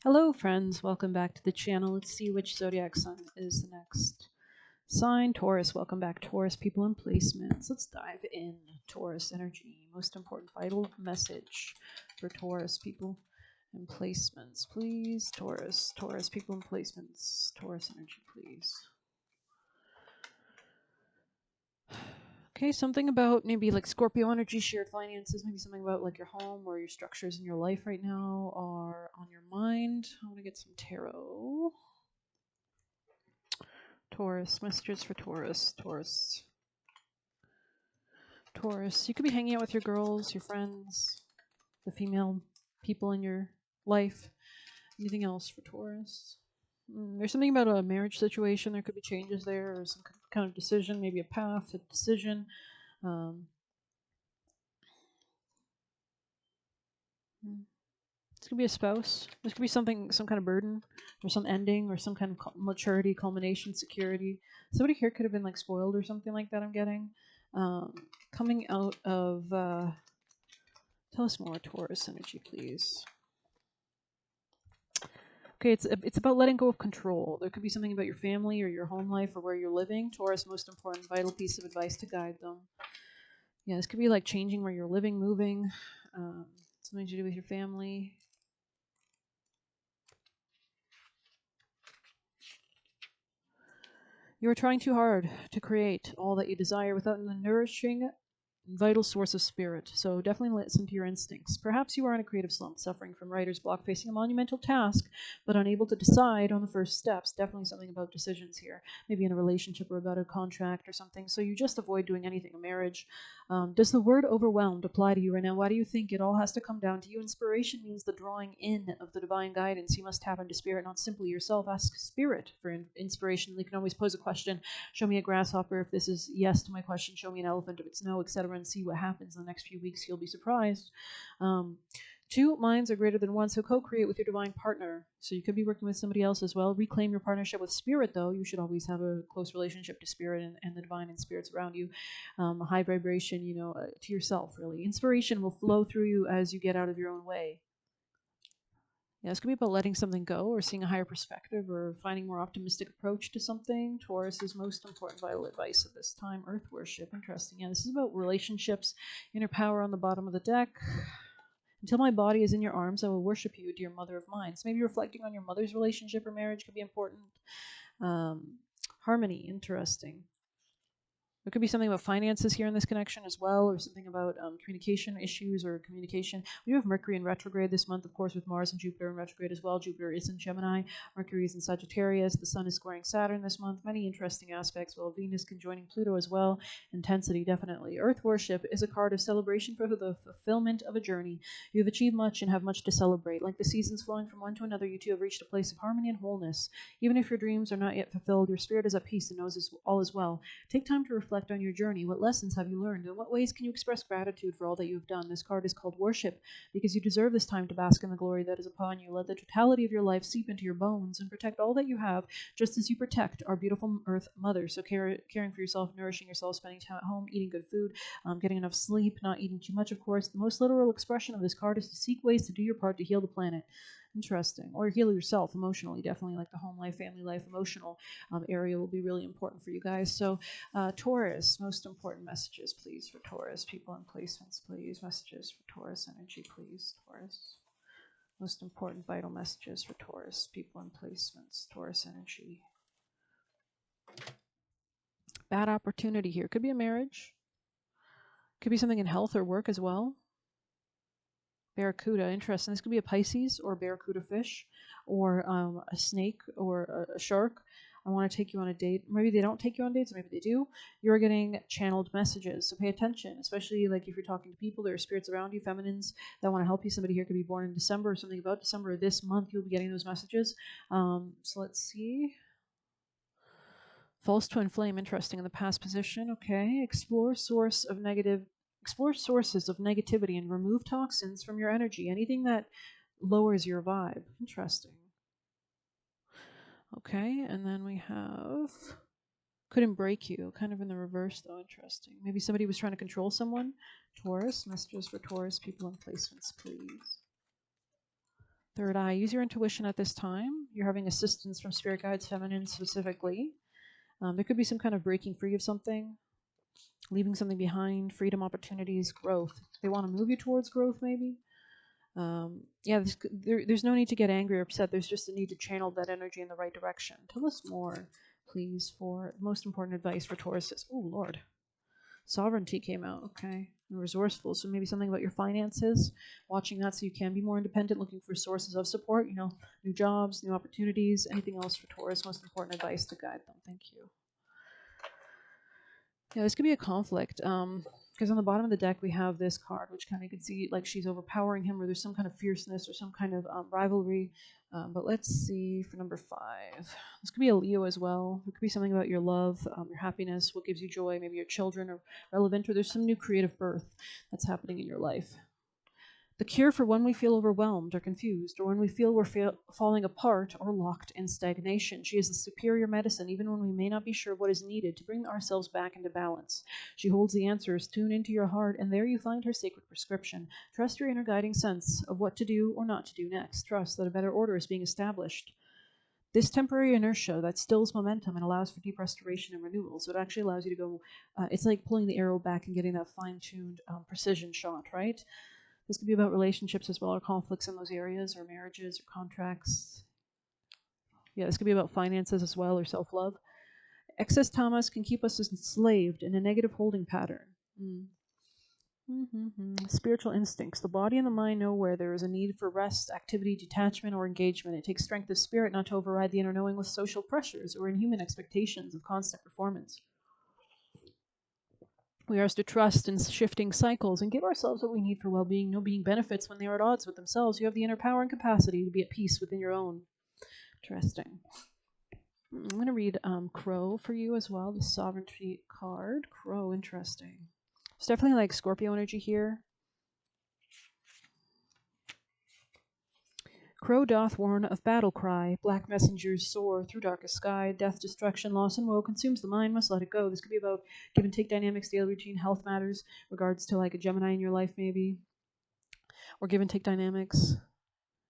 Hello friends, welcome back to the channel. Let's see which zodiac sign is the next sign. Taurus, welcome back Taurus, people and placements. Let's dive in. Taurus energy, most important vital message for Taurus people and placements, please. Taurus people and placements. Taurus energy, please. Okay, something about maybe like Scorpio energy, shared finances, maybe something about like your home or your structures in your life right now are on your mind. I want to get some tarot. Taurus, messages for Taurus. Taurus. You could be hanging out with your girls, your friends, the female people in your life. Anything else for Taurus? There's something about a marriage situation. There could be changes there, or some kind of decision, maybe a path, a decision. This could be a spouse. This could be something, some kind of burden, or some ending, or some kind of maturity, culmination, security. Somebody here could have been like spoiled or something like that. I'm getting coming out of. Tell us more, Taurus energy, please. Okay, it's about letting go of control. There could be something about your family or your home life or where you're living. Taurus, most important, vital piece of advice to guide them. Yeah, this could be like changing where you're living, moving, something to do with your family. You are trying too hard to create all that you desire without the nourishing vital source of spirit, so definitely listen to your instincts. Perhaps you are in a creative slump, suffering from writer's block, facing a monumental task, but unable to decide on the first steps. Definitely something about decisions here, maybe in a relationship or about a contract or something, so you just avoid doing anything, a marriage. Does the word overwhelmed apply to you right now? Why do you think it all has to come down to you? Inspiration means the drawing in of the divine guidance. You must tap into spirit, not simply yourself. Ask spirit for inspiration. You can always pose a question. Show me a grasshopper if this is yes to my question. Show me an elephant if it's no, etc., and see what happens in the next few weeks. You'll be surprised. Two minds are greater than one, so co-create with your divine partner. So you could be working with somebody else as well. Reclaim your partnership with spirit, though. You should always have a close relationship to spirit and the divine and spirits around you. A high vibration, to yourself, really. Inspiration will flow through you as you get out of your own way. Yeah, this could be about letting something go or seeing a higher perspective or finding a more optimistic approach to something. Taurus's most important vital advice at this time, earth worship. Interesting. Yeah, this is about relationships, inner power on the bottom of the deck. Until my body is in your arms, I will worship you, dear mother of mine. So maybe reflecting on your mother's relationship or marriage could be important. Harmony, interesting. There could be something about finances here in this connection as well, or something about communication issues or communication. We do have Mercury in retrograde this month, of course, with Mars and Jupiter in retrograde as well. Jupiter is in Gemini, Mercury is in Sagittarius, the Sun is squaring Saturn this month. Many interesting aspects, while Venus conjoining Pluto as well. Intensity, definitely. Earth worship is a card of celebration for the fulfillment of a journey. You have achieved much and have much to celebrate. Like the seasons flowing from one to another, you two have reached a place of harmony and wholeness. Even if your dreams are not yet fulfilled, your spirit is at peace and knows all is well. Take time to reflect on your journey. What lessons have you learned? In what ways can you express gratitude for all that you have done? This card is called Worship because you deserve this time to bask in the glory that is upon you. Let the totality of your life seep into your bones and protect all that you have, just as you protect our beautiful Earth Mother. So caring for yourself, nourishing yourself, spending time at home, eating good food, getting enough sleep, not eating too much, of course. The most literal expression of this card is to seek ways to do your part to heal the planet. Interesting. Or heal yourself emotionally, definitely, like the home life, family life, emotional area will be really important for you guys. So Taurus, most important messages, please, for Taurus. People and placements, please. Messages for Taurus energy, please. Taurus. Most important vital messages for Taurus. People and placements. Taurus energy. Bad opportunity here. Could be a marriage. Could be something in health or work as well. Barracuda, interesting. This could be a Pisces or a barracuda fish or a snake or a shark. I want to take you on a date. Maybe they don't take you on dates, maybe they do. You're getting channeled messages, so pay attention, especially like if you're talking to people, there are spirits around you, feminines that want to help you. Somebody here could be born in December or something about December or this month. You'll be getting those messages. So let's see. False twin flame, interesting in the past position. Okay, explore sources of negativity and remove toxins from your energy. Anything that lowers your vibe. Interesting. Okay, and then we have couldn't break you, kind of in the reverse though. Interesting. Maybe somebody was trying to control someone. Taurus, messages for Taurus, people and placements, please. Third eye, use your intuition at this time. You're having assistance from spirit guides, feminine specifically. There could be some kind of breaking free of something, leaving something behind, freedom, opportunities, growth. They want to move you towards growth, maybe. Yeah, there's no need to get angry or upset. There's just a need to channel that energy in the right direction. Tell us more, please, for most important advice for Tauruses. Oh, Lord. Sovereignty came out, okay. And resourceful, so maybe something about your finances, watching that so you can be more independent, looking for sources of support, new jobs, new opportunities, anything else for Taurus, most important advice to guide them. Thank you. Yeah, this could be a conflict, because on the bottom of the deck we have this card, which kind of you can see like she's overpowering him, or there's some kind of fierceness or some kind of rivalry. But let's see for number 5. This could be a Leo as well. It could be something about your love, your happiness, what gives you joy, maybe your children are relevant, or there's some new creative birth that's happening in your life. The cure for when we feel overwhelmed or confused, or when we feel we're falling apart or locked in stagnation. She is the superior medicine, even when we may not be sure what is needed to bring ourselves back into balance. She holds the answers. Tune into your heart, and there you find her sacred prescription. Trust your inner guiding sense of what to do or not to do next. Trust that a better order is being established. This temporary inertia that stills momentum and allows for deep restoration and renewal. So it actually allows you to go, it's like pulling the arrow back and getting that fine-tuned precision shot, right? This could be about relationships as well, or conflicts in those areas, or marriages, or contracts. Yeah, this could be about finances as well, or self-love. Excess tamas can keep us enslaved in a negative holding pattern. Spiritual instincts. The body and the mind know where there is a need for rest, activity, detachment, or engagement. It takes strength of spirit not to override the inner knowing with social pressures or inhuman expectations of constant performance. We are asked to trust in shifting cycles and give ourselves what we need for well-being. No being benefits when they are at odds with themselves. You have the inner power and capacity to be at peace within your own. Interesting. I'm going to read Crow for you as well, the Sovereignty card. Crow, interesting. It's definitely like Scorpio energy here. Crow doth warn of battle cry, black messengers soar through darkest sky, death, destruction, loss, and woe consumes the mind, must let it go. This could be about give and take dynamics, daily routine, health matters, regards to like a Gemini in your life maybe, or give and take dynamics.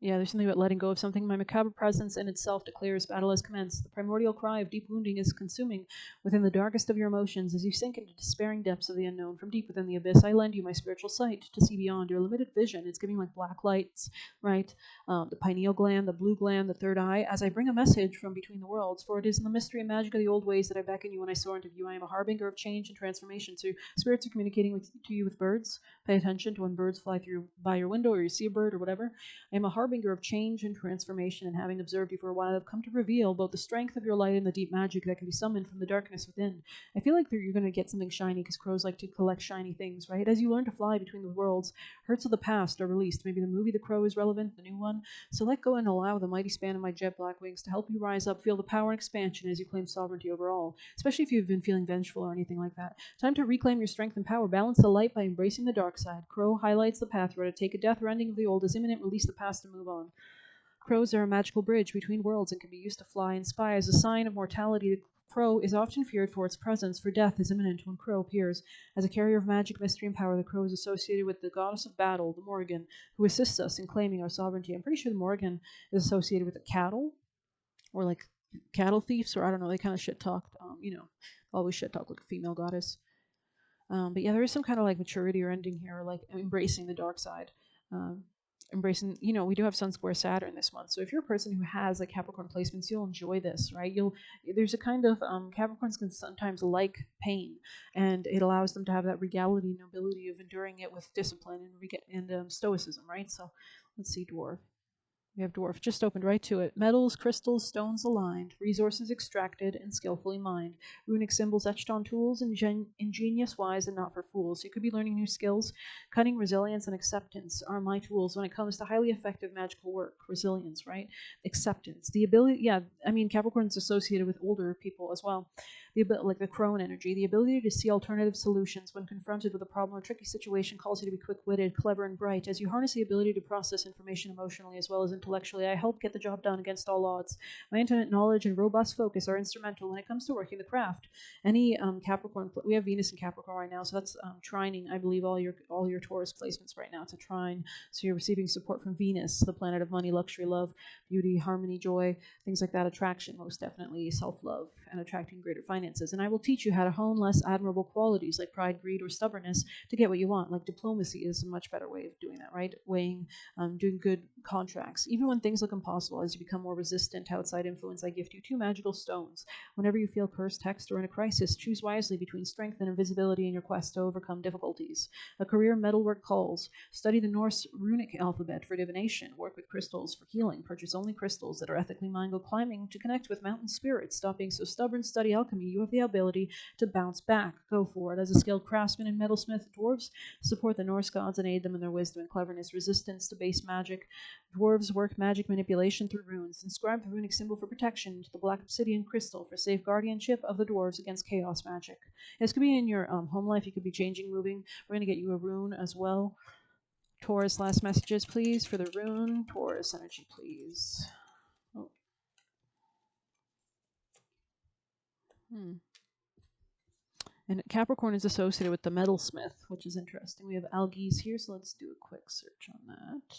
Yeah, there's something about letting go of something. My macabre presence in itself declares battle has commenced. The primordial cry of deep wounding is consuming within the darkest of your emotions as you sink into despairing depths of the unknown. From deep within the abyss, I lend you my spiritual sight to see beyond your limited vision. It's giving like black lights, right? The pineal gland, the blue gland, the third eye, as I bring a message from between the worlds. For it is in the mystery and magic of the old ways that I beckon you when I soar into view. I am a harbinger of change and transformation. So spirits are communicating to you with birds. Pay attention to when birds fly through by your window, or you see a bird or whatever. I am a harbinger of change and transformation, and having observed you for a while, I've come to reveal both the strength of your light and the deep magic that can be summoned from the darkness within. I feel like you're going to get something shiny, because crows like to collect shiny things, right? As you learn to fly between the worlds, hurts of the past are released. Maybe the movie The Crow is relevant, the new one. So let go and allow the mighty span of my jet black wings to help you rise up, feel the power and expansion as you claim sovereignty over all, especially if you've been feeling vengeful or anything like that. Time to reclaim your strength and power. Balance the light by embracing the dark side. Crow highlights the path where to take a death or ending of the old is imminent. Release the past and move on. Crows are a magical bridge between worlds and can be used to fly and spy. As a sign of mortality, the crow is often feared for its presence, for death is imminent when crow appears. As a carrier of magic, mystery, and power, the crow is associated with the goddess of battle, the Morrigan, who assists us in claiming our sovereignty. I'm pretty sure the Morrigan is associated with the cattle, or like cattle thieves, or I don't know, they kind of shit talked, always shit talk like a female goddess. But yeah, there is some kind of like maturity or ending here, or like embracing the dark side. Embracing, we do have Sun square Saturn this month. So if you're a person who has like Capricorn placements, you'll enjoy this, right? There's a kind of, Capricorns can sometimes like pain, and it allows them to have that regality, nobility of enduring it with discipline and stoicism, right? So let's see, dwarf. We have dwarf, just opened right to it. Metals, crystals, stones aligned, resources extracted and skillfully mined, runic symbols etched on tools, ingenious wise and not for fools. You could be learning new skills. Cunning, resilience, and acceptance are my tools when it comes to highly effective magical work. Resilience, right? Acceptance. The ability, Capricorn's associated with older people as well. like the crone energy, the ability to see alternative solutions when confronted with a problem or tricky situation calls you to be quick-witted, clever, and bright. As you harness the ability to process information emotionally as well as intellectually, I help get the job done against all odds. My intimate knowledge and robust focus are instrumental when it comes to working the craft. Any Capricorn, we have Venus in Capricorn right now, so that's trining, I believe, all your Taurus placements right now. It's a trine, so you're receiving support from Venus, the planet of money, luxury, love, beauty, harmony, joy, things like that. Attraction, most definitely, self-love, and attracting greater finances. And I will teach you how to hone less admirable qualities like pride, greed, or stubbornness to get what you want. Like diplomacy is a much better way of doing that, right? Weighing, doing good contracts. Even when things look impossible, as you become more resistant to outside influence, I gift you 2 magical stones. Whenever you feel cursed, hexed, or in a crisis, choose wisely between strength and invisibility in your quest to overcome difficulties. A career metalwork calls. Study the Norse runic alphabet for divination. Work with crystals for healing. Purchase only crystals that are ethically mined. Go climbing to connect with mountain spirits. Stop being so stubborn. Study alchemy. You have the ability to bounce back. Go for it. As a skilled craftsman and metalsmith, dwarves support the Norse gods and aid them in their wisdom and cleverness. Resistance to base magic. Dwarves work magic manipulation through runes. Inscribe the runic symbol for protection into the black obsidian crystal for safe guardianship of the dwarves against chaos magic. This could be in your home life. You could be changing, moving. We're going to get you a rune as well. Taurus, last messages, please, for the rune. Taurus energy, please. Oh. And Capricorn is associated with the metalsmith, which is interesting. We have algaes here, so let's do a quick search on that.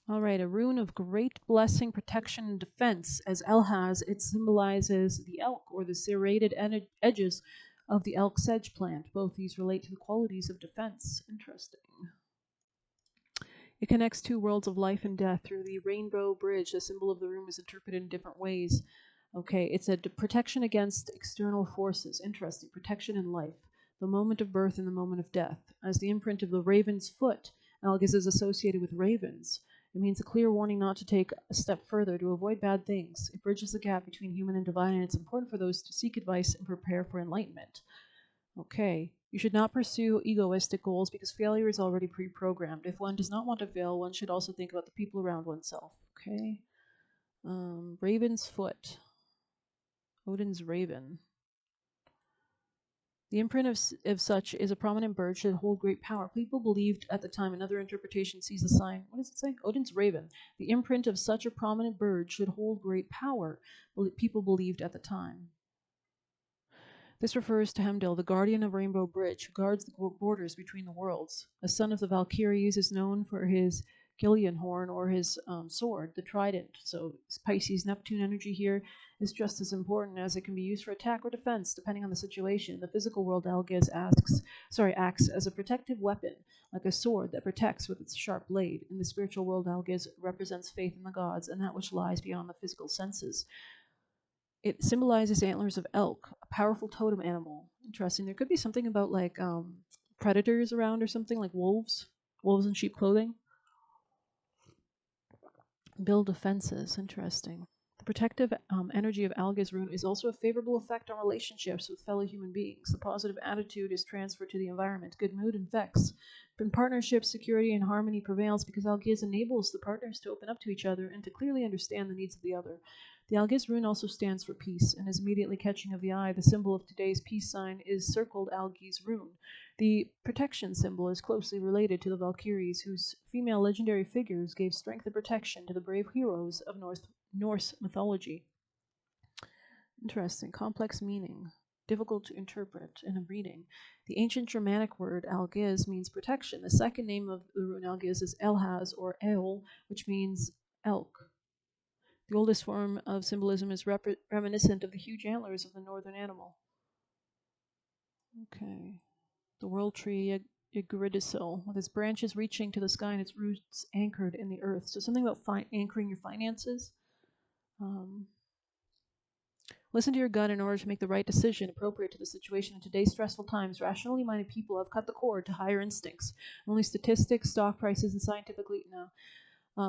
All right, a rune of great blessing, protection, and defense. As El has, it symbolizes the elk, or the serrated edges of the elk sedge plant. Both these relate to the qualities of defense. Interesting. It connects 2 worlds of life and death through the rainbow bridge. The symbol of the rune is interpreted in different ways. Okay, it's a protection against external forces. Interesting. Protection in life. The moment of birth and the moment of death. As the imprint of the raven's foot, Algis is associated with ravens. It means a clear warning not to take a step further, to avoid bad things. It bridges the gap between human and divine, and it's important for those to seek advice and prepare for enlightenment. Okay. You should not pursue egoistic goals because failure is already pre-programmed. If one does not want to fail, one should also think about the people around oneself. Okay. Raven's foot. Odin's raven. The imprint of such is a prominent bird should hold great power. People believed at the time, another interpretation sees the sign. What does it say? Odin's raven. The imprint of such a prominent bird should hold great power. People believed at the time. This refers to Hemdil, the guardian of Rainbow Bridge, who guards the borders between the worlds. A son of the Valkyries is known for his Gillian horn or his sword, the trident. So Pisces Neptune energy here is just as important, as it can be used for attack or defense depending on the situation. The physical world, Algiz acts as a protective weapon, like a sword that protects with its sharp blade. In the spiritual world, Algiz represents faith in the gods and that which lies beyond the physical senses. It symbolizes antlers of elk, a powerful totem animal. Interesting. There could be something about like predators around or something, like wolves in sheep clothing. Build defenses. Interesting. The protective energy of Alga's rune is also a favorable effect on relationships with fellow human beings. The positive attitude is transferred to the environment. Good mood infects. In partnerships, security and harmony prevails because Algiz enables the partners to open up to each other and to clearly understand the needs of the other. The Algiz rune also stands for peace and is immediately catching of the eye. The symbol of today's peace sign is circled Algiz rune. The protection symbol is closely related to the Valkyries, whose female legendary figures gave strength and protection to the brave heroes of Norse mythology. Interesting. Complex meaning. Difficult to interpret in a reading. The ancient Germanic word Algiz means protection. The second name of the rune Algiz is Elhaz or El, which means elk. The oldest form of symbolism is reminiscent of the huge antlers of the northern animal. Okay. The world tree Yggdrasil, with its branches reaching to the sky and its roots anchored in the earth. So something about anchoring your finances. Listen to your gut in order to make the right decision appropriate to the situation. In today's stressful times, rationally minded people have cut the cord to higher instincts. Only statistics, stock prices, and scientifically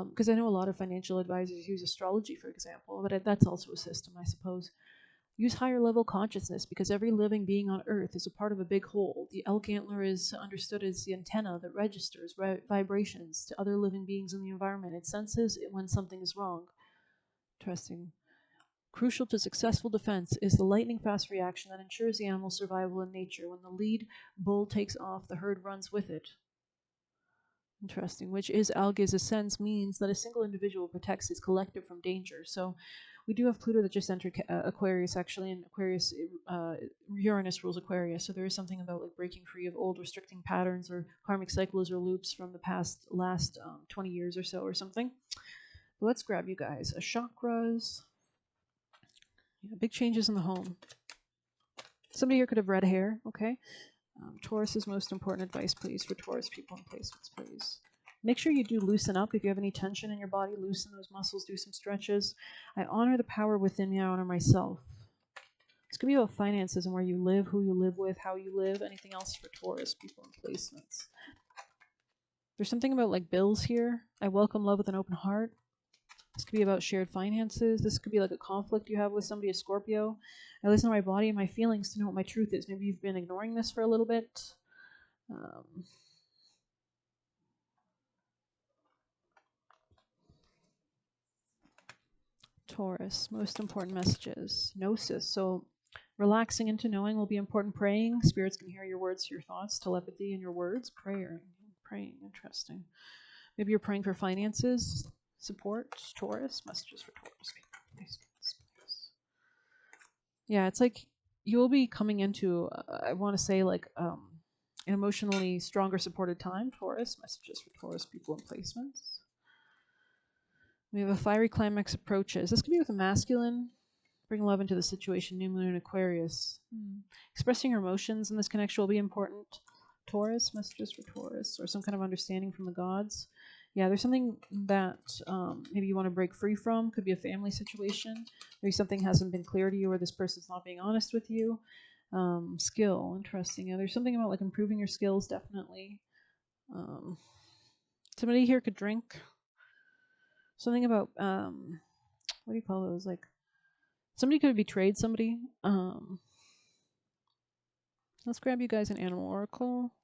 because I know a lot of financial advisors use astrology, for example, but that's also a system, I suppose. Use higher level consciousness because every living being on Earth is a part of a big whole. The elk antler is understood as the antenna that registers vibrations to other living beings in the environment. It senses when something is wrong. Interesting. Crucial to successful defense is the lightning-fast reaction that ensures the animal's survival in nature. When the lead bull takes off, the herd runs with it. Interesting. Which is Alga's ascends means that a single individual protects his collective from danger. So we do have Pluto that just entered Aquarius, actually, and Aquarius, Uranus rules Aquarius. So there is something about like breaking free of old restricting patterns or karmic cycles or loops from the last 20 years or so or something. But let's grab you guys. Chakras. Yeah, big changes in the home. Somebody here could have red hair, okay? Taurus's most important advice, please, for Taurus people and placements, please. Make sure you do loosen up. If you have any tension in your body, loosen those muscles, do some stretches. I honor the power within me. I honor myself. It's going to be about finances and where you live, who you live with, how you live. Anything else for Taurus people and placements? There's something about like bills here. I welcome love with an open heart. This could be about shared finances. This could be like a conflict you have with somebody, a Scorpio. I listen to my body and my feelings to know what my truth is. Maybe you've been ignoring this for a little bit. Taurus, most important messages. Gnosis. So relaxing into knowing will be important. Praying. Spirits can hear your words, your thoughts, telepathy in your words. Praying. Interesting. Maybe you're praying for finances. Support. Taurus. Messages for Taurus people. Yeah, it's like you'll be coming into, I want to say, like an emotionally stronger, supported time. Taurus. Messages for Taurus people and placements. We have a fiery climax approaches. This could be with a masculine. Bring love into the situation. New moon in Aquarius. Expressing your emotions in this connection will be important. Taurus. Messages for Taurus. Or some kind of understanding from the gods. Yeah, there's something that maybe you want to break free from. Could be a family situation. Maybe something hasn't been clear to you or this person's not being honest with you. Skill. Interesting. Yeah, there's something about like improving your skills, definitely. Somebody here could drink. Something about, what do you call those? Like, somebody could have betrayed somebody. Let's grab you guys an animal oracle.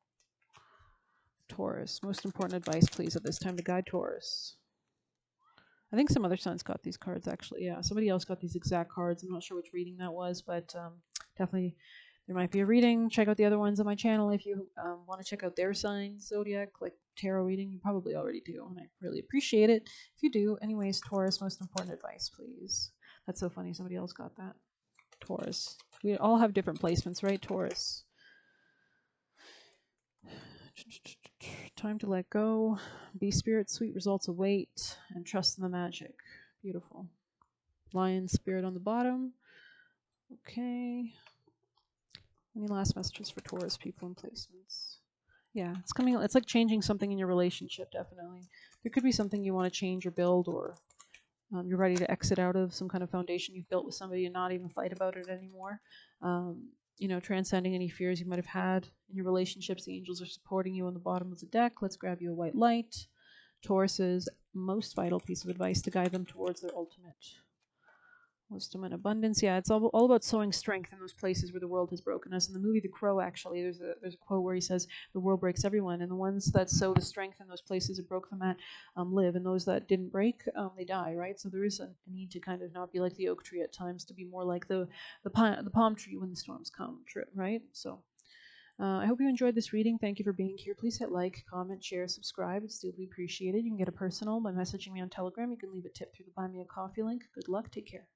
Taurus. Most important advice, please, at this time to guide Taurus. I think some other signs got these cards, actually. Yeah, somebody else got these exact cards. I'm not sure which reading that was, but definitely there might be a reading. Check out the other ones on my channel if you want to check out their signs, zodiac, like tarot reading. You probably already do, and I really appreciate it if you do. Anyways, Taurus, most important advice, please. That's so funny. Somebody else got that. Taurus. We all have different placements, right? Taurus. Time to let go. Be spirit, sweet results await, and trust in the magic. Beautiful. Lion spirit on the bottom. Okay. Any last messages for Taurus people and placements? Yeah, it's coming. It's like changing something in your relationship, definitely. There could be something you want to change or build, or you're ready to exit out of some kind of foundation you've built with somebody and not even fight about it anymore. Transcending any fears you might have had in your relationships. The angels are supporting you on the bottom of the deck. Let's grab you a white light. Taurus's most vital piece of advice to guide them towards their ultimate wisdom and abundance. Yeah, it's all about sowing strength in those places where the world has broken us. In the movie The Crow, actually, there's a quote where he says, "The world breaks everyone, and the ones that sow the strength in those places it broke them at live, and those that didn't break, they die." Right. So there is a need to kind of not be like the oak tree at times, to be more like the palm tree when the storms come. Right. So. I hope you enjoyed this reading. Thank you for being here. Please hit like, comment, share, subscribe. It's deeply appreciated. You can get a personal by messaging me on Telegram. You can leave a tip through the Buy Me a Coffee link. Good luck. Take care.